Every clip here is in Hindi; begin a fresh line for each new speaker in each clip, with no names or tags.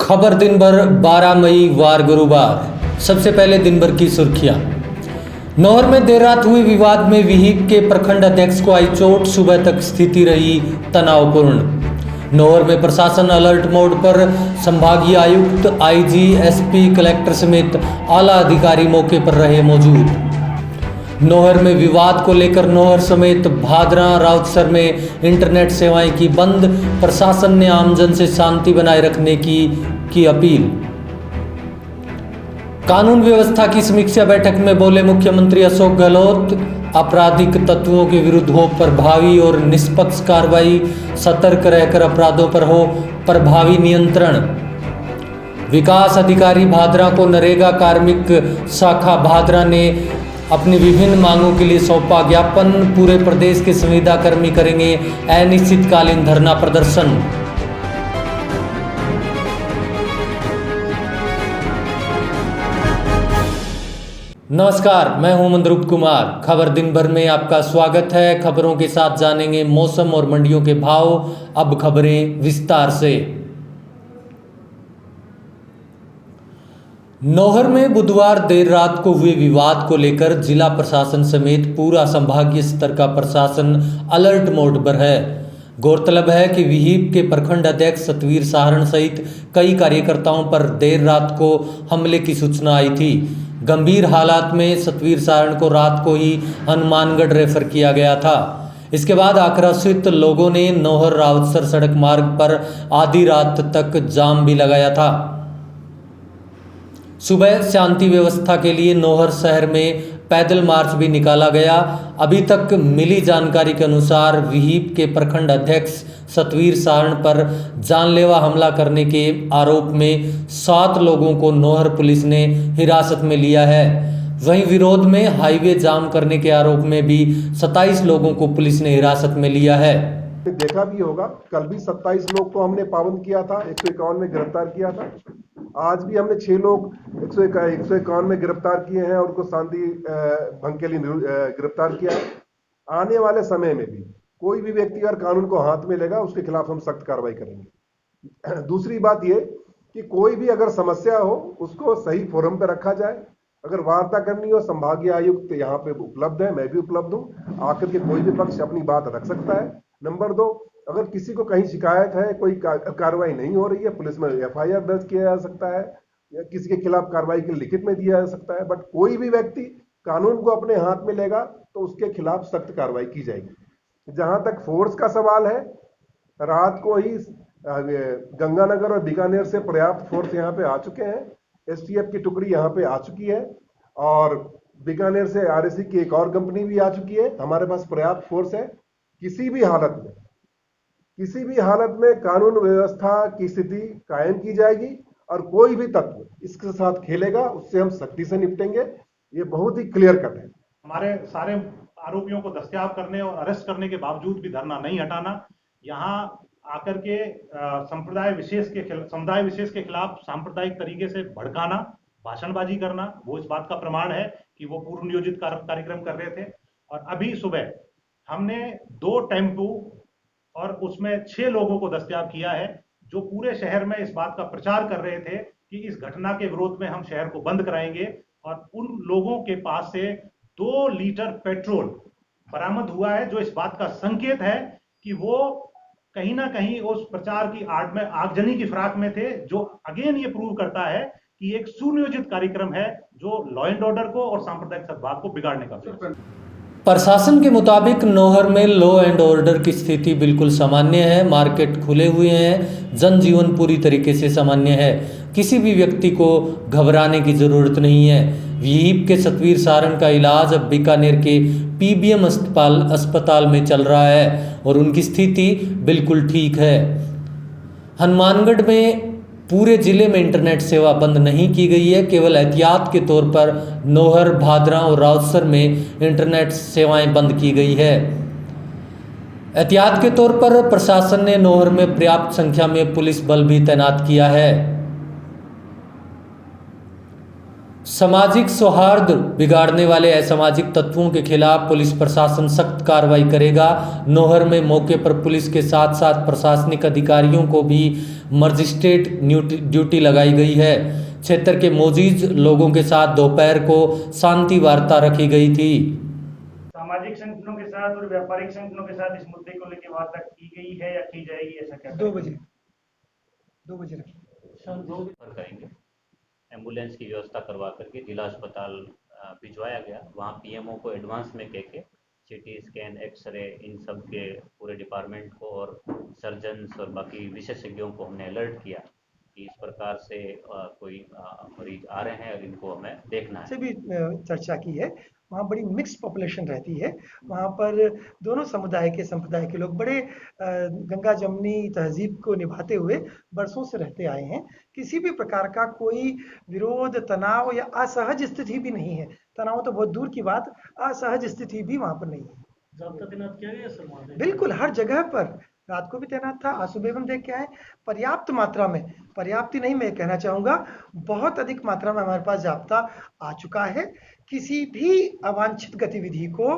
खबर दिन भर 12 मई वार गुरुवार। सबसे पहले दिन भर की सुर्खियां। नौहर में देर रात हुई विवाद में विहिप के प्रखंड अध्यक्ष को आई चोट। सुबह तक स्थिति रही तनावपूर्ण। नौहर में प्रशासन अलर्ट मोड पर। संभागीय आयुक्त, आईजी, एसपी, कलेक्टर समेत आला अधिकारी मौके पर रहे मौजूद। नौहर में विवाद को लेकर नौहर समेत भादरा, राउतसर में इंटरनेट सेवाएं की बंद। प्रशासन ने आमजन से शांति बनाए रखने की अपील। कानून व्यवस्था की समीक्षा बैठक में बोले मुख्यमंत्री अशोक गहलोत, आपराधिक तत्वों के विरुद्ध हो प्रभावी और निष्पक्ष कार्रवाई। सतर्क रहकर अपराधों पर हो प्रभावी नियंत्रण। विकास अधिकारी भादरा को नरेगा कार्मिक शाखा भादरा ने अपनी विभिन्न मांगों के लिए सौंपा ज्ञापन। पूरे प्रदेश के संविदा कर्मी करेंगे अनिश्चितकालीन धरना प्रदर्शन। नमस्कार, मैं हूं मंद्रुप कुमार। खबर दिन भर में आपका स्वागत है। खबरों के साथ जानेंगे मौसम और मंडियों के भाव। अब खबरें विस्तार से। नौहर में बुधवार देर रात को हुए विवाद को लेकर जिला प्रशासन समेत पूरा संभागीय स्तर का प्रशासन अलर्ट मोड पर है। गौरतलब है कि विहिप के प्रखंड अध्यक्ष सतवीर सारण सहित कई कार्यकर्ताओं पर देर रात को हमले की सूचना आई थी। गंभीर हालात में सतवीर सारण को रात को ही हनुमानगढ़ रेफर किया गया था। इसके बाद आक्रोशित लोगों ने नौहर राउतसर सड़क मार्ग पर आधी रात तक जाम भी लगाया था। सुबह शांति व्यवस्था के लिए नौहर शहर में पैदल मार्च भी निकाला गया। अभी तक मिली जानकारी के अनुसार विहिप के प्रखंड अध्यक्ष सतवीर सारण पर जानलेवा हमला करने के आरोप में 7 लोगों को नौहर पुलिस ने हिरासत में लिया है। वहीं विरोध में हाईवे जाम करने के आरोप में भी 27 लोगों को पुलिस ने हिरासत में लिया है।
देखा भी होगा, कल भी 27 लोग को हमने पाबंद किया था, 151 में गिरफ्तार किया था। आज भी हमने 6 लोग 151 में गिरफ्तार किए हैं और उनको शांति भंग के लिए गिरफ्तार किया है। आने वाले समय में भी कोई भी व्यक्ति अगर कानून को हाथ में लेगा उसके खिलाफ हम सख्त कार्रवाई करेंगे। दूसरी बात ये कि कोई भी अगर समस्या हो उसको सही फोरम पे रखा जाए। अगर वार्ता करनी हो, संभागीय आयुक्त यहाँ पे उपलब्ध है, मैं भी उपलब्ध हूँ। आकर के कोई भी पक्ष अपनी बात रख सकता है। नंबर 2, अगर किसी को कहीं शिकायत है, कोई कार्रवाई नहीं हो रही है, पुलिस में FIR दर्ज किया जा सकता है या किसी के खिलाफ कार्रवाई के लिखित में दिया जा सकता है। बट कोई भी व्यक्ति कानून को अपने हाथ में लेगा तो उसके खिलाफ सख्त कार्रवाई की जाएगी। जहां तक फोर्स का सवाल है, रात को ही गंगानगर और बीकानेर से पर्याप्त फोर्स यहाँ पे आ चुके हैं। STF की टुकड़ी यहाँ पे आ चुकी है और बीकानेर से RSC की एक और कंपनी भी आ चुकी है। हमारे पास पर्याप्त फोर्स है। किसी भी हालत में कानून व्यवस्था की स्थिति कायम की जाएगी और कोई भी तत्व इसके साथ खेलेगा उससे हम सख्ती से निपटेंगे। ये बहुत ही क्लियर कट है।
हमारे सारे आरोपियों को दस्तयाब करने और अरेस्ट करने के बावजूद भी धरना नहीं हटाना, यहाँ आकर के समुदाय विशेष के खिलाफ सांप्रदायिक तरीके से भड़काना, भाषणबाजी करना, वो इस बात का प्रमाण है कि वो पूर्व नियोजित कार्यक्रम कर रहे थे। और अभी सुबह हमने 2 टेम्पू और उसमें 6 लोगों को दस्तयाब किया है, जो पूरे शहर में इस बात का प्रचार कर रहे थे कि इस घटना के विरोध में हम शहर को बंद कराएंगे। और उन लोगों के पास से 2 लीटर पेट्रोल बरामद हुआ है, जो इस बात का संकेत है कि वो कहीं ना कहीं उस प्रचार की आड़ में आगजनी की फिराक में थे, जो अगेन ये प्रूव करता है कि एक सुनियोजित कार्यक्रम है जो लॉ एंड ऑर्डर को और सांप्रदायिक सद्भाव को बिगाड़ने का।
प्रशासन के मुताबिक नौहर में लॉ एंड ऑर्डर की स्थिति बिल्कुल सामान्य है। मार्केट खुले हुए हैं, जनजीवन पूरी तरीके से सामान्य है। किसी भी व्यक्ति को घबराने की ज़रूरत नहीं है। विहिप के सतवीर सारण का इलाज अब बीकानेर के PBM अस्पताल में चल रहा है और उनकी स्थिति बिल्कुल ठीक है। हनुमानगढ़ में पूरे जिले में इंटरनेट सेवा बंद नहीं की गई है। केवल एहतियात के तौर पर नौहर, भादरा और राउतसर में इंटरनेट सेवाएं बंद की गई है। एहतियात के तौर पर प्रशासन ने नौहर में पर्याप्त संख्या में पुलिस बल भी तैनात किया है। सामाजिक सौहार्द बिगाड़ने वाले असामाजिक तत्वों के खिलाफ पुलिस प्रशासन सख्त कार्रवाई करेगा। नौहर में मौके पर पुलिस के साथ साथ प्रशासनिक अधिकारियों को भी मजिस्ट्रेट ड्यूटी लगाई गई है। क्षेत्र के मोजीज लोगों के साथ दोपहर को शांति वार्ता रखी गई थी।
सामाजिक संगठनों के साथ और व्यापारिक संगठनों के साथ इस मुद्दे को लेकर वार्ता की गई है या की जाएगी, ऐसा क्या?
2 बजे
करेंगे। एम्बुलेंस की व्यवस्था करवा करके जिला अस्पताल भिजवाया गया। वहाँ पीएमओ को एडवांस में कह के सीटी स्कैन, एक्सरे, इन सब के पूरे डिपार्टमेंट को और सर्जन्स और बाकी विशेषज्ञों को हमने अलर्ट किया कि इस प्रकार से कोई मरीज आ रहे हैं और इनको हमें देखना है।
से भी चर्चा की है। वहाँ बड़ी मिक्स्ड पॉपुलेशन रहती है। वहाँ पर दोनों समुदाय के संप्रदाय के लोग बड़े गंगा जमनी तहजीब को निभाते हुए बरसों से रहते आए हैं। किसी भी प्रकार का कोई विरोध, तनाव या असहज स्थिति भी नहीं है। तनाव तो बहुत दूर की बात, असहज स्थिति भी वहाँ पर नहीं है।
जाब्ता तैनात किया गया सर वहाँ पे?
बिल्कुल, हर जगह पर। रात को भी तैनात था, आज सुबह हम देख के आए। पर्याप्त मात्रा में, पर्याप्त ही नहीं मैं कहना चाहूँगा, बहुत अधिक मात्रा में हमारे पास जाब्ता आ चुका है। किसी भी अवांछित गतिविधि को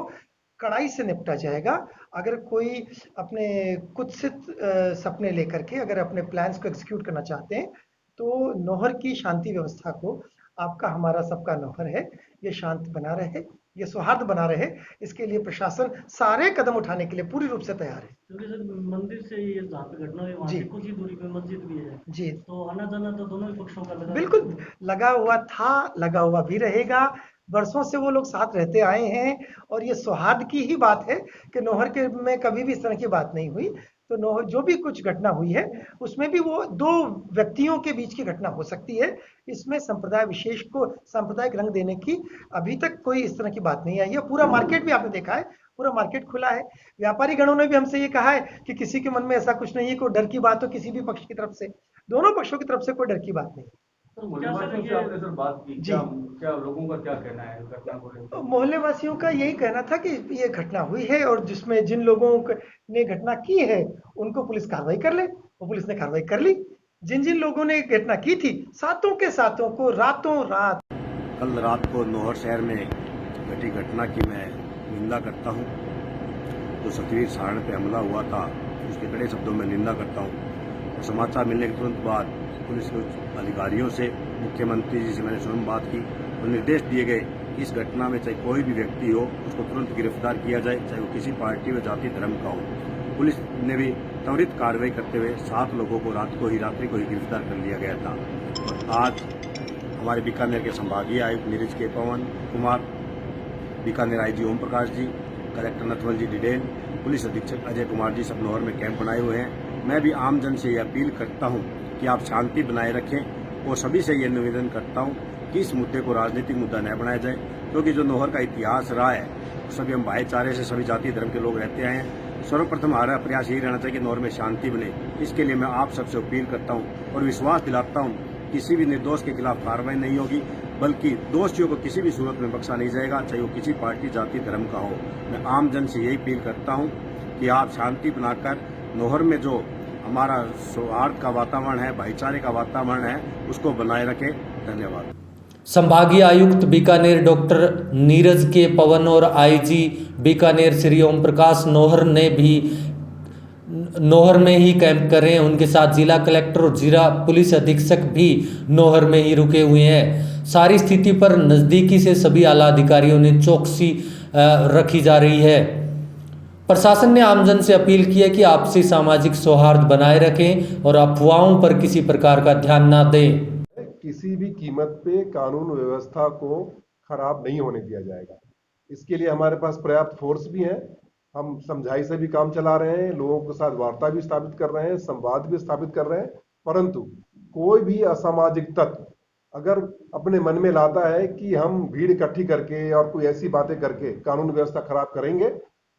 कड़ाई से निपटा जाएगा। अगर कोई अपने कुत्सित सपने लेकर के अगर अपने प्लान्स को एग्जीक्यूट करना चाहते हैं, तो नौहर की शांति व्यवस्था को, आपका हमारा सबका नौहर है, ये शांत बना रहे, ये सौहार्द बना रहे, इसके लिए प्रशासन सारे कदम उठाने के लिए पूरी रूप से तैयार है।
क्योंकि सर मंदिर से ये जहाँ पे घटना हुई वहाँ
जी।
से कुछ ही दूरी पे मस्जिद भी है,
जी,
तो आना जाना तो दोनों ही पक्षों का लगा।
बिल्कुल लगा हुआ था, लगा हुआ भी रहेगा। बरसों से वो लोग साथ रहते आए हैं और ये सौहार्द की ही बात है कि नौहर के में कभी भी इस तरह की बात नहीं हुई। तो नौहर जो भी कुछ घटना हुई है उसमें भी वो दो व्यक्तियों के बीच की घटना हो सकती है। इसमें संप्रदाय विशेष को सांप्रदायिक रंग देने की अभी तक कोई इस तरह की बात नहीं आई है। पूरा मार्केट भी आपने देखा है, पूरा मार्केट खुला है। व्यापारी गणों ने भी हमसे ये कहा है कि किसी के मन में ऐसा कुछ नहीं है, कोई डर की बात हो किसी भी पक्ष की तरफ से। दोनों पक्षों की तरफ से कोई डर की बात नहीं।
क्या सर
मोहल्लेवासियों से आपने सर बात की,
जी।
क्या लोगों का क्या कहना है इस घटना को लेकर?
मोहल्ले वासियों का यही कहना था कि ये घटना हुई है और जिसमें जिन लोगों ने घटना की है उनको पुलिस कार्रवाई कर ले, वो पुलिस ने कार्रवाई कर ली। जिन जिन लोगों ने घटना की थी, सातों के सातों को रातों रात।
कल रात को नौहर शहर में घटी घटना की मैं निंदा करता हूं। जो सतवीर सारण पे हमला हुआ था उसके कड़े शब्दों में निंदा करता हूं। और समाचार मिलने के तुरंत बाद पुलिस के उच्च अधिकारियों से, मुख्यमंत्री जी से मैंने स्वयं बात की और निर्देश दिए गए कि इस घटना में चाहे कोई भी व्यक्ति हो उसको तुरंत गिरफ्तार किया जाए, चाहे वो किसी पार्टी व जाति धर्म का हो। पुलिस ने भी त्वरित कार्रवाई करते हुए 7 लोगों को रात्रि को ही गिरफ्तार कर लिया गया था। और आज हमारे बीकानेर के संभागीय आयुक्त नीरज के पवन कुमार, बीकानेर आईजी ओम प्रकाश जी, कलेक्टर नथवल जी डिडेल, पुलिस अधीक्षक अजय कुमार जी सब नौहर में कैंप बनाए हुए हैं। मैं भी आम जन से ये अपील करता हूं कि आप शांति बनाए रखें और सभी से ये निवेदन करता हूं कि इस मुद्दे को राजनीतिक मुद्दा न बनाया जाए, क्योंकि जो नौहर का इतिहास रहा है सभी हम भाईचारे से सभी जाति धर्म के लोग रहते आए हैं। सर्वप्रथम हमारा प्रयास यही रहना चाहिए कि नौहर में शांति बने। इसके लिए मैं आप सबसे अपील करता हूं और विश्वास दिलाता हूं किसी भी निर्दोष के खिलाफ कार्रवाई नहीं होगी, बल्कि दोषियों को किसी भी सूरत में बख्शा नहीं जाएगा, चाहे वो किसी पार्टी जाति धर्म का हो। मैं आम जन से यही अपील करता हूं कि आप शांति बनाकर नौहर में जो हमारा सौहार्द का वातावरण है, भाईचारे का वातावरण है, उसको बनाए रखें। धन्यवाद।
संभागीय आयुक्त बीकानेर डॉक्टर नीरज के पवन और आईजी बीकानेर श्री ओम प्रकाश नौहर में ही कैंप कर रहे हैं। उनके साथ जिला कलेक्टर और जिला पुलिस अधीक्षक भी नौहर में ही रुके हुए हैं। सारी स्थिति पर नज़दीकी से सभी आला अधिकारियों ने चौकसी रखी जा रही है। प्रशासन ने आमजन से अपील की है कि आपसी सामाजिक सौहार्द बनाए रखें और अफवाहों पर किसी प्रकार का ध्यान न दें।
किसी भी कीमत पे कानून व्यवस्था को खराब नहीं होने दिया जाएगा। इसके लिए हमारे पास पर्याप्त फोर्स भी है। हम समझाई से भी काम चला रहे हैं, लोगों के साथ वार्ता भी स्थापित कर रहे हैं, संवाद भी स्थापित कर रहे हैं। परंतु कोई भी असामाजिक तत्व अगर अपने मन में लाता है कि हम भीड़ इकट्ठी करके और कोई ऐसी बातें करके कानून व्यवस्था खराब करेंगे,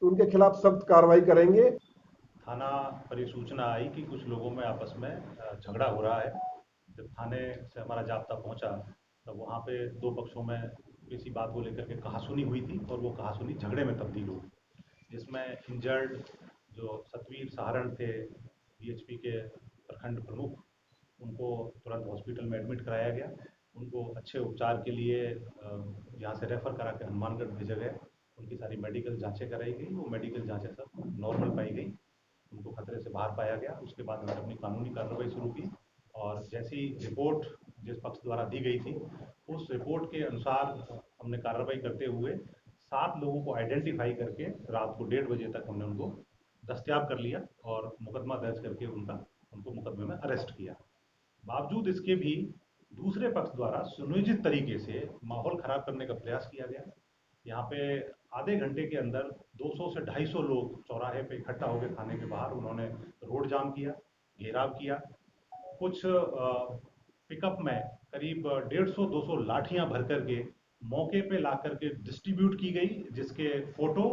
तो उनके खिलाफ सख्त कार्रवाई करेंगे।
थाना परिसूचना आई कि कुछ लोगों में आपस में झगड़ा हो रहा है। जब थाने से हमारा जाब्ता पहुंचा तब वहाँ पे 2 पक्षों में किसी बात को लेकर के कहासुनी हुई थी और वो कहासुनी झगड़े में तब्दील हुई, जिसमें इंजर्ड जो सतवीर सहारण थे, बीएचपी के प्रखंड प्रमुख, उनको तुरंत हॉस्पिटल में एडमिट कराया गया। उनको अच्छे उपचार के लिए यहाँ से रेफ़र करा के हनुमानगढ़ भेजा गया। उनकी सारी मेडिकल जांचें कराई गई, वो मेडिकल जांचें सब नॉर्मल पाई गई, उनको खतरे से बाहर पाया गया। उसके बाद हमने अपनी कानूनी कार्रवाई शुरू की और जैसी रिपोर्ट जिस पक्ष द्वारा दी गई थी उस रिपोर्ट के अनुसार हमने कार्रवाई करते हुए 7 लोगों को आइडेंटिफाई करके रात को 1:30 बजे तक हमने उनको दस्तयाब कर लिया और मुकदमा दर्ज करके उनको मुकदमे में अरेस्ट किया। बावजूद इसके भी दूसरे पक्ष द्वारा सुनियोजित तरीके से माहौल खराब करने का प्रयास किया गया। यहाँ पे आधे घंटे के अंदर 200 से 250 लोग चौराहे पे इकट्ठा होकर थाने के बाहर उन्होंने रोड जाम किया, घेराव किया। कुछ पिकअप में करीब 150-200 लाठियां भर करके मौके पे ला करके डिस्ट्रीब्यूट की गई, जिसके फोटो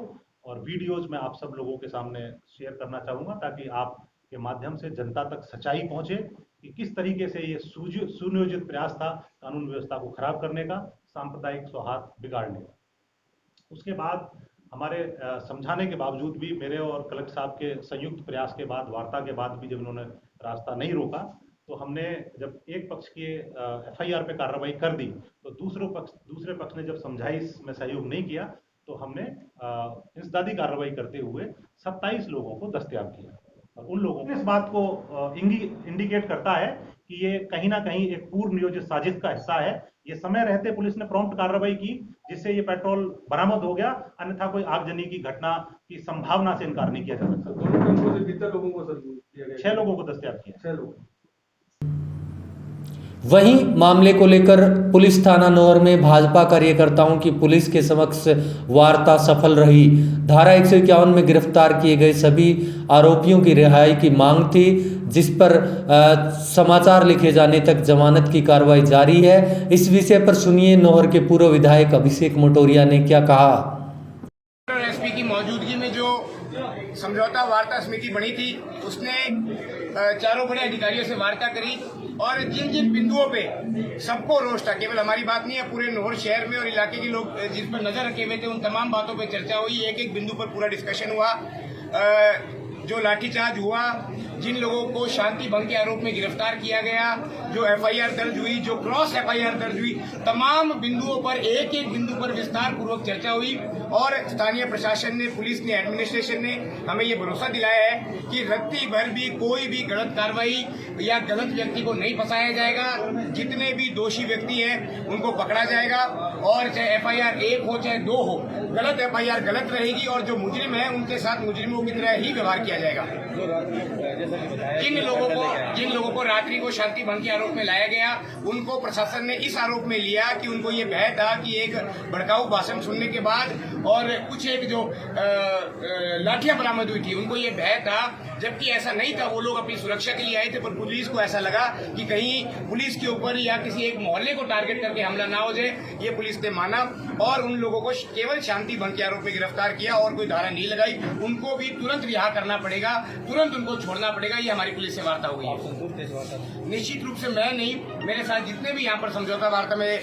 और वीडियोज मैं आप सब लोगों के सामने शेयर करना चाहूँगा ताकि आपके माध्यम से जनता तक सच्चाई पहुँचे कि किस तरीके से ये सुनियोजित प्रयास था कानून व्यवस्था को खराब करने का, सांप्रदायिक सौहार्द बिगाड़ने का। उसके बाद हमारे समझाने के बावजूद भी मेरे और कलेक्टर साहब के संयुक्त प्रयास के बाद, वार्ता के बाद भी जब उन्होंने रास्ता नहीं रोका तो हमने जब एक पक्ष की FIR पे कार्रवाई कर दी तो दूसरे पक्ष ने जब समझाइश में सहयोग नहीं किया तो हमने इंसदादी कार्रवाई करते हुए 27 लोगों को दस्तयाब किया। और उन लोगों को इस बात को इंडिकेट करता है कि ये कहीं ना कहीं एक पूर्व नियोजित साजिश का हिस्सा है। ये समय रहते पुलिस ने प्रॉम्प्ट कार्रवाई की जिससे ये पेट्रोल बरामद हो गया, अन्यथा कोई आगजनी की घटना की संभावना से इनकार नहीं किया जा सकता।
दोनों टेम्पो से कितने लोगों को सर किया गया?
6 लोगों को दस्तयाब किया।
6 लोग।
वहीं मामले को लेकर पुलिस थाना नौहर में भाजपा कार्यकर्ताओं की पुलिस के समक्ष वार्ता सफल रही। धारा 151 में गिरफ्तार किए गए सभी आरोपियों की रिहाई की मांग थी, जिस पर समाचार लिखे जाने तक जमानत की कार्रवाई जारी है। इस विषय पर सुनिए नौहर के पूर्व विधायक अभिषेक मोटोरिया ने क्या कहा।
एसपी की मौजूदगी में जो समझौता वार्ता समिति बनी थी उसने चारों बड़े अधिकारियों से वार्ता करी और जिन जिन बिंदुओं पे सबको रोष था, केवल हमारी बात नहीं है, पूरे नौहर शहर में और इलाके के लोग जिस पर नजर रखे हुए थे उन तमाम बातों पे चर्चा हुई। एक एक बिंदु पर पूरा डिस्कशन हुआ। जो लाठीचार्ज हुआ, जिन लोगों को शांति भंग के आरोप में गिरफ्तार किया गया, जो FIR दर्ज हुई, जो क्रॉस FIR दर्ज हुई, तमाम बिंदुओं पर एक एक बिंदु पर विस्तार पूर्वक चर्चा हुई और स्थानीय प्रशासन ने, पुलिस ने, एडमिनिस्ट्रेशन ने हमें ये भरोसा दिलाया है कि रत्ती भर भी कोई भी गलत कार्रवाई या गलत व्यक्ति को नहीं फंसाया जाएगा। जितने भी दोषी व्यक्ति हैं उनको पकड़ा जाएगा और चाहे FIR 1 हो चाहे 2 हो, गलत FIR गलत रहेगी और जो मुजरिम है उनके साथ मुजरिमों की तरह ही व्यवहार किया जाएगा। जिन लोगों को रात्रि को शांति भंग के आरोप में लाया गया उनको प्रशासन ने इस आरोप में लिया कि उनको ये भय था कि एक भड़काऊ भाषण सुनने के बाद और कुछ एक जो लाठियां बरामद हुई थी उनको ये भय था, जबकि ऐसा नहीं था। वो लोग अपनी सुरक्षा के लिए आए थे, पर पुलिस को ऐसा लगा कि कहीं पुलिस के ऊपर या किसी एक मोहल्ले को टारगेट करके हमला ना हो जाए। ये पुलिस ने माना और उन लोगों को केवल शांति भंग के आरोप में गिरफ्तार किया और कोई धारा नहीं लगाई। उनको भी तुरंत रिहा करना पड़ेगा, तुरंत उनको छोड़ना पड़ेगा। ये हमारी पुलिस से वार्ता हुई है। निश्चित रूप से मैं नहीं, मेरे साथ जितने भी यहाँ पर समझौता वार्ता में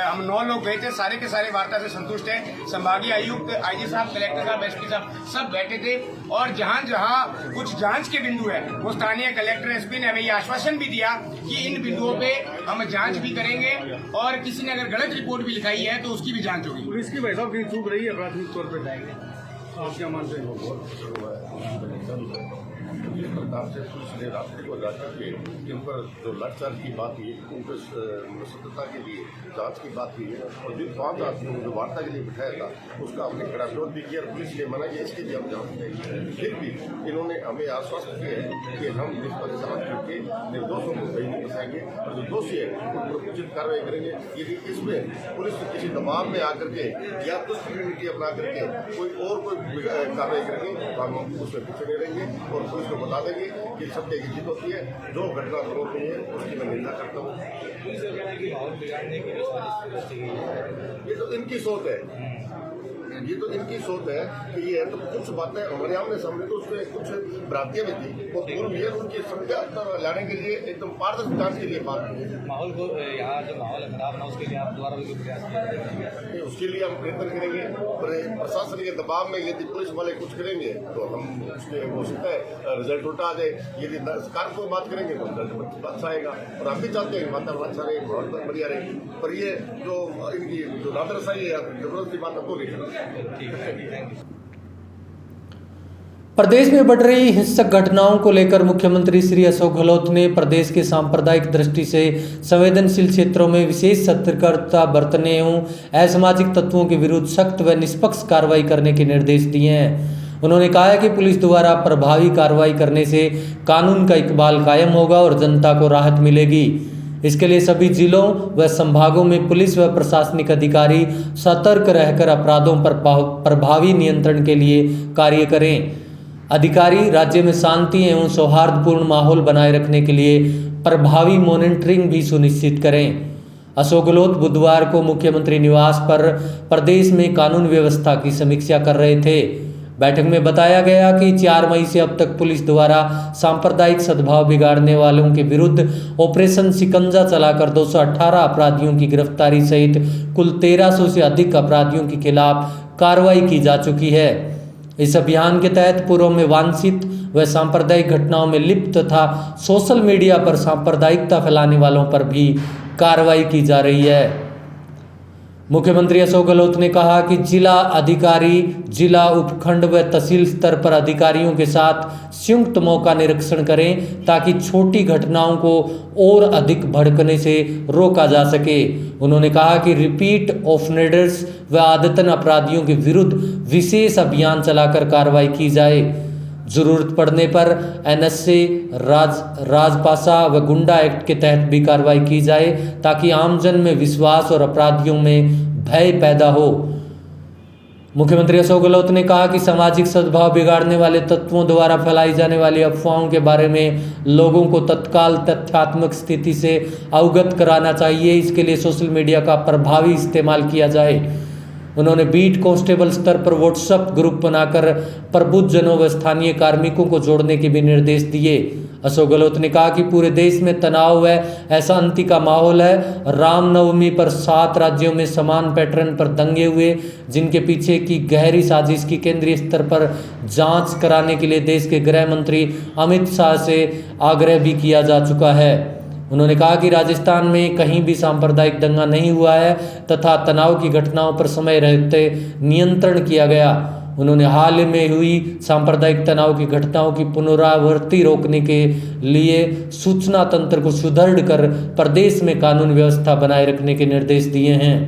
हम 9 लोग गए थे, सारे के सारे वार्ता से संतुष्ट हैं। संभागीय आयुक्त, IG साहब, कलेक्टर साहब, SP साहब सब बैठे थे और जहाँ जहाँ कुछ जांच के बिंदु है वो स्थानीय कलेक्टर, SP ने हमें ये आश्वासन भी दिया कि इन बिंदुओं पे हम जांच भी करेंगे और किसी ने अगर गलत रिपोर्ट भी लिखाई है तो उसकी भी जांच होगी।
पुलिस की भाई साहब की चूक रही है प्राथमिक तौर पर, आप क्या मानते हैं?
सरकार से पुलिस ने रास्ते को जाकर के जिन पर जो लाठीचार्ज की बात हुई, उनको सत्यता के लिए जांच की बात हुई है और जिन 5 आदमियों को जो वार्ता के लिए बिठाया था उसका हमने कड़ा विरोध भी किया। पुलिस ने मना किया, इसके लिए हम जांच करेंगे। फिर भी इन्होंने हमें आश्वस्त किया है कि हम इस पर जांच करके निर्दोषों को कहीं नहीं फंसाएंगे और जो दोषी है उन पर उचित कार्रवाई करेंगे। यदि इसमें पुलिस किसी दबाव में आकर के या दुष्प्रवृत्ति अपना करके कोई कार्रवाई करेंगे तो हम उसमें पीछे नहीं रहेंगे और पुलिस को बता देंगे कि सत्य की जीत होती है। जो घटना होती है उसकी मैं निंदा करता हूँ। ये तो इनकी सोच है। ये तो इनकी सोच है कि ये तो कुछ बातें हमारे आमने सामने तो उसमें कुछ भ्रांतियां भी थी वो दूर भी है, उनकी सत्या पर लाने के लिए एकदम पारदर्शी जांच के लिए बात
माहौल को यहाँ जो माहौल है खराब ना उसके लिए आप द्वारा भी प्रयास किए,
उसके लिए हम प्रयत्न करेंगे। और प्रशासन के दबाव में यदि पुलिस वाले कुछ करेंगे तो हम उसके हो सकता है रिजल्ट उल्टा आ जाए। यदि सरकार को बात करेंगे तो रिजल्ट अच्छा आएगा और हम भी चाहते हैं वातावरण अच्छा रहे, बहुत बढ़िया रहे। पर ये जो इनकी जो राजरसाई है जबरदस्ती बात आपको नहीं।
प्रदेश में बढ़ रही हिंसक घटनाओं को लेकर मुख्यमंत्री श्री अशोक गहलोत ने प्रदेश के सांप्रदायिक दृष्टि से संवेदनशील क्षेत्रों में विशेष सतर्कता बरतने एवं असामाजिक तत्वों के विरुद्ध सख्त व निष्पक्ष कार्रवाई करने के निर्देश दिए हैं। उन्होंने कहा है कि पुलिस द्वारा प्रभावी कार्रवाई करने से कानून का इकबाल कायम होगा और जनता को राहत मिलेगी। इसके लिए सभी जिलों व संभागों में पुलिस व प्रशासनिक अधिकारी सतर्क रहकर अपराधों पर प्रभावी नियंत्रण के लिए कार्य करें। अधिकारी राज्य में शांति एवं सौहार्दपूर्ण माहौल बनाए रखने के लिए प्रभावी मॉनिटरिंग भी सुनिश्चित करें। अशोक गहलोत बुधवार को मुख्यमंत्री निवास पर प्रदेश में कानून व्यवस्था की समीक्षा कर रहे थे। बैठक में बताया गया कि 4 मई से अब तक पुलिस द्वारा सांप्रदायिक सद्भाव बिगाड़ने वालों के विरुद्ध ऑपरेशन शिकंजा चलाकर 218 अपराधियों की गिरफ्तारी सहित कुल 1300 से अधिक अपराधियों के खिलाफ कार्रवाई की जा चुकी है। इस अभियान के तहत पूर्व में वांछित व सांप्रदायिक घटनाओं में लिप्त तथा सोशल मीडिया पर सांप्रदायिकता फैलाने वालों पर भी कार्रवाई की जा रही है। मुख्यमंत्री अशोक गहलोत ने कहा कि जिला अधिकारी जिला उपखंड व तहसील स्तर पर अधिकारियों के साथ संयुक्त मौका निरीक्षण करें ताकि छोटी घटनाओं को और अधिक भड़कने से रोका जा सके। उन्होंने कहा कि रिपीट ऑफेंडर्स व आदतन अपराधियों के विरुद्ध विशेष अभियान चलाकर कार्रवाई की जाए। जरूरत पड़ने पर एनएसए, राजपासा व गुंडा एक्ट के तहत भी कार्रवाई की जाए ताकि आमजन में विश्वास और अपराधियों में भय पैदा हो। मुख्यमंत्री अशोक गहलोत ने कहा कि सामाजिक सद्भाव बिगाड़ने वाले तत्वों द्वारा फैलाई जाने वाली अफवाहों के बारे में लोगों को तत्काल तथ्यात्मक स्थिति से अवगत कराना चाहिए। इसके लिए सोशल मीडिया का प्रभावी इस्तेमाल किया जाए। उन्होंने बीट कांस्टेबल स्तर पर व्हाट्सएप ग्रुप बनाकर प्रबुद्धजनों व स्थानीय कार्मिकों को जोड़ने के भी निर्देश दिए। अशोक गहलोत ने कहा कि पूरे देश में तनाव व अशांति का माहौल है। रामनवमी पर 7 राज्यों में समान पैटर्न पर दंगे हुए, जिनके पीछे की गहरी साजिश की केंद्रीय स्तर पर जांच कराने के लिए देश के गृह मंत्री अमित शाह से आग्रह भी किया जा चुका है। उन्होंने कहा कि राजस्थान में कहीं भी सांप्रदायिक दंगा नहीं हुआ है तथा तनाव की घटनाओं पर समय रहते नियंत्रण किया गया। उन्होंने हाल में हुई सांप्रदायिक तनाव की घटनाओं की पुनरावृत्ति रोकने के लिए सूचना तंत्र को सुदृढ़ कर प्रदेश में कानून व्यवस्था बनाए रखने के निर्देश दिए हैं।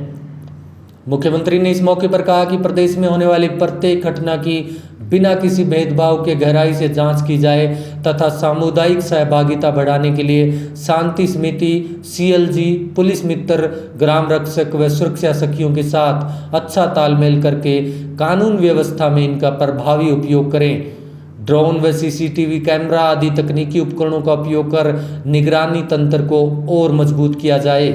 मुख्यमंत्री ने इस मौके पर कहा कि प्रदेश में होने वाली प्रत्येक घटना की बिना किसी भेदभाव के गहराई से जांच की जाए तथा सामुदायिक सहभागिता बढ़ाने के लिए शांति समिति, सीएलजी, पुलिस मित्र, ग्राम रक्षक व सुरक्षा सखियों के साथ अच्छा तालमेल करके कानून व्यवस्था में इनका प्रभावी उपयोग करें। ड्रोन व सीसीटीवी कैमरा आदि तकनीकी उपकरणों का उपयोग कर निगरानी तंत्र को और मजबूत किया जाए।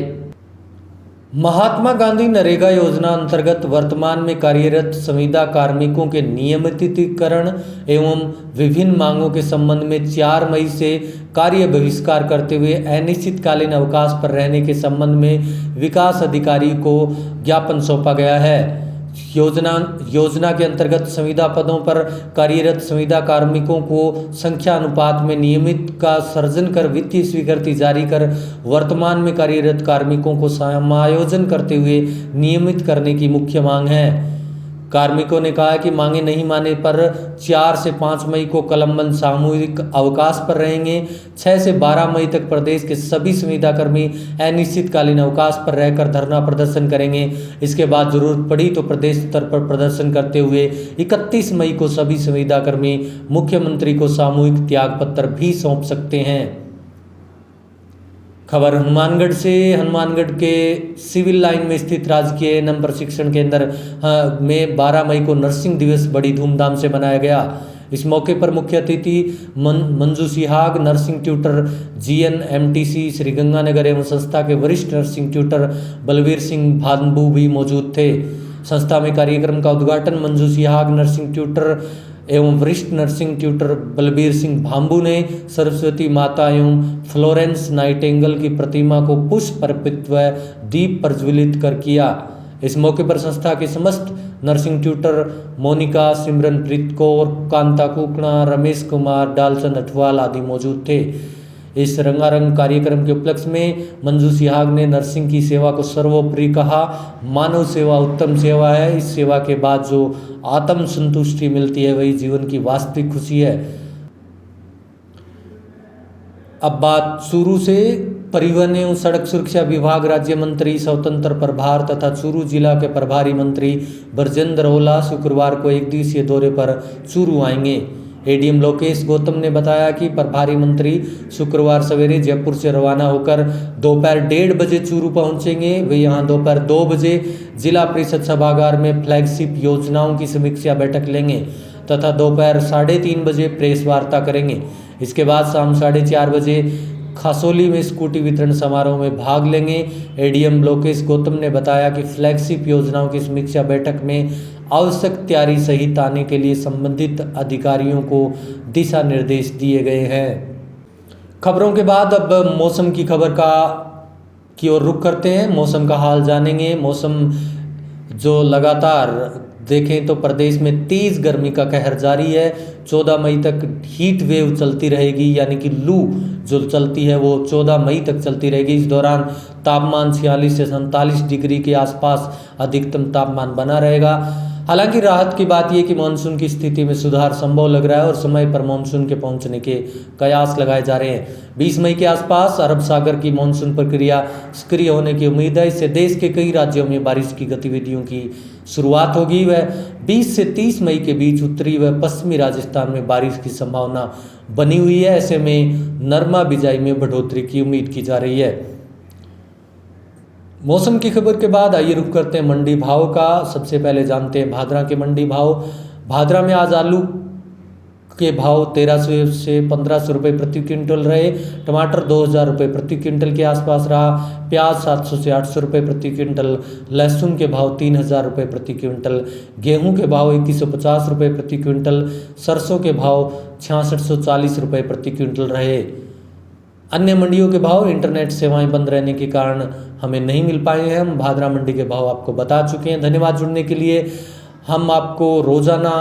महात्मा गांधी नरेगा योजना अंतर्गत वर्तमान में कार्यरत संविदा कार्मिकों के नियमितीकरण एवं विभिन्न मांगों के संबंध में 4 मई से कार्य बहिष्कार करते हुए अनिश्चितकालीन अवकाश पर रहने के संबंध में विकास अधिकारी को ज्ञापन सौंपा गया है। योजना के अंतर्गत संविदा पदों पर कार्यरत संविदा कार्मिकों को संख्या अनुपात में नियमित का सर्जन कर वित्तीय स्वीकृति जारी कर वर्तमान में कार्यरत कार्मिकों को समायोजन करते हुए नियमित करने की मुख्य मांग है। कार्मिकों ने कहा कि मांगे नहीं माने पर 4 से 5 मई को कलमबंद सामूहिक अवकाश पर रहेंगे। 6 से 12 मई तक प्रदेश के सभी संविदाकर्मी अनिश्चितकालीन अवकाश पर रहकर धरना प्रदर्शन करेंगे। इसके बाद जरूरत पड़ी तो प्रदेश स्तर पर प्रदर्शन करते हुए 31 मई को सभी संविदाकर्मी मुख्यमंत्री को सामूहिक त्याग पत्र भी सौंप सकते हैं। खबर हनुमानगढ़ से। हनुमानगढ़ के सिविल लाइन में स्थित राजकीय एएनएम प्रशिक्षण केंद्र में 12 मई को नर्सिंग दिवस बड़ी धूमधाम से मनाया गया। इस मौके पर मुख्य अतिथि Manju Sihag, nursing tutor GNMTC Sriganganagar एवं संस्था के वरिष्ठ नर्सिंग ट्यूटर बलवीर सिंह भानबू भी मौजूद थे। संस्था में कार्यक्रम का उद्घाटन मंजू सिहाग नर्सिंग ट्यूटर एवं वरिष्ठ नर्सिंग ट्यूटर बलबीर सिंह भांबू ने सरस्वती माता एवं फ्लोरेंस नाइटिंगेल की प्रतिमा को पुष्प अर्पित व दीप प्रज्वलित कर किया। इस मौके पर संस्था के समस्त नर्सिंग ट्यूटर मोनिका, सिमरनप्रीत कौर, कांता कुकणा, रमेश कुमार, डालचंद अठवाल आदि मौजूद थे। इस रंगारंग कार्यक्रम के उपलक्ष्य में मंजू सिहाग ने नर्सिंग की सेवा को सर्वोपरि कहा। मानव सेवा उत्तम सेवा है। इस सेवा के बाद जो आत्म संतुष्टि मिलती है वही जीवन की वास्तविक खुशी है। अब बात चूरू से। परिवहन एवं सड़क सुरक्षा विभाग राज्य मंत्री स्वतंत्र प्रभार तथा चूरू जिला के प्रभारी मंत्री ब्रजेंद्र ओला शुक्रवार को एक दिवसीय दौरे पर चूरू आएंगे। एडीएम लोकेश गौतम ने बताया कि प्रभारी मंत्री शुक्रवार सवेरे जयपुर से रवाना होकर दोपहर 1:30 बजे चूरू पहुंचेंगे। वे यहां दोपहर 2 बजे जिला परिषद सभागार में फ्लैगशिप योजनाओं की समीक्षा बैठक लेंगे तथा दोपहर 3:30 बजे प्रेस वार्ता करेंगे। इसके बाद शाम 4:30 बजे खसौली में स्कूटी वितरण समारोह में भाग लेंगे। एडीएम लोकेश गौतम ने बताया कि फ्लैगशिप योजनाओं की समीक्षा बैठक में आवश्यक तैयारी सहित आने के लिए संबंधित अधिकारियों को दिशा निर्देश दिए गए हैं। खबरों के बाद अब मौसम की खबर की ओर रुख करते हैं। मौसम का हाल जानेंगे। मौसम जो लगातार देखें तो प्रदेश में तेज गर्मी का कहर जारी है। 14 मई तक हीट वेव चलती रहेगी, यानी कि लू जो चलती है वो 14 मई तक चलती रहेगी। इस दौरान तापमान 46 से 47 डिग्री के आसपास अधिकतम तापमान बना रहेगा। हालांकि राहत की बात यह कि मानसून की स्थिति में सुधार संभव लग रहा है और समय पर मानसून के पहुंचने के कयास लगाए जा रहे हैं। 20 मई के आसपास अरब सागर की मानसून प्रक्रिया सक्रिय होने की उम्मीद है। इससे देश के कई राज्यों में बारिश की गतिविधियों की शुरुआत होगी। वह 20 से 30 मई के बीच उत्तरी व पश्चिमी राजस्थान में बारिश की संभावना बनी हुई है। ऐसे में नरमा बिजाई में बढ़ोतरी की उम्मीद की जा रही है। मौसम की खबर के बाद आइए रुक करते हैं मंडी भाव का। सबसे पहले जानते हैं भादरा के मंडी भाव। भादरा में आज आलू के भाव 1300 से 1500 रुपये प्रति क्विंटल रहे। टमाटर 2000 रुपये प्रति क्विंटल के आसपास रहा। प्याज 700 से 800 रुपये प्रति क्विंटल। लहसुन के भाव 3000 रुपये प्रति क्विंटल। गेहूं के भाव 2150 रुपये प्रति क्विंटल। सरसों के भाव 6640 रुपये प्रति क्विंटल रहे। अन्य मंडियों के भाव इंटरनेट सेवाएं बंद रहने के कारण हमें नहीं मिल पाए हैं। हम भादरा मंडी के भाव आपको बता चुके हैं। धन्यवाद जुड़ने के लिए। हम आपको रोजाना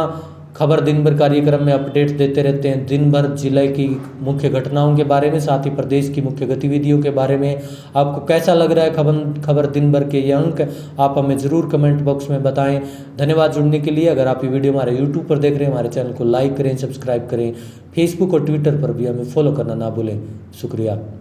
खबर दिन भर कार्यक्रम में अपडेट देते रहते हैं। दिन भर जिले की मुख्य घटनाओं के बारे में, साथ ही प्रदेश की मुख्य गतिविधियों के बारे में। आपको कैसा लग रहा है खबर दिन भर के ये अंक, आप हमें ज़रूर कमेंट बॉक्स में बताएं। धन्यवाद जुड़ने के लिए। अगर आप ये वीडियो हमारे यूट्यूब पर देख रहे हैं, हमारे चैनल को लाइक करें, सब्सक्राइब करें। फेसबुक और ट्विटर पर भी हमें फॉलो करना ना भूलें। शुक्रिया।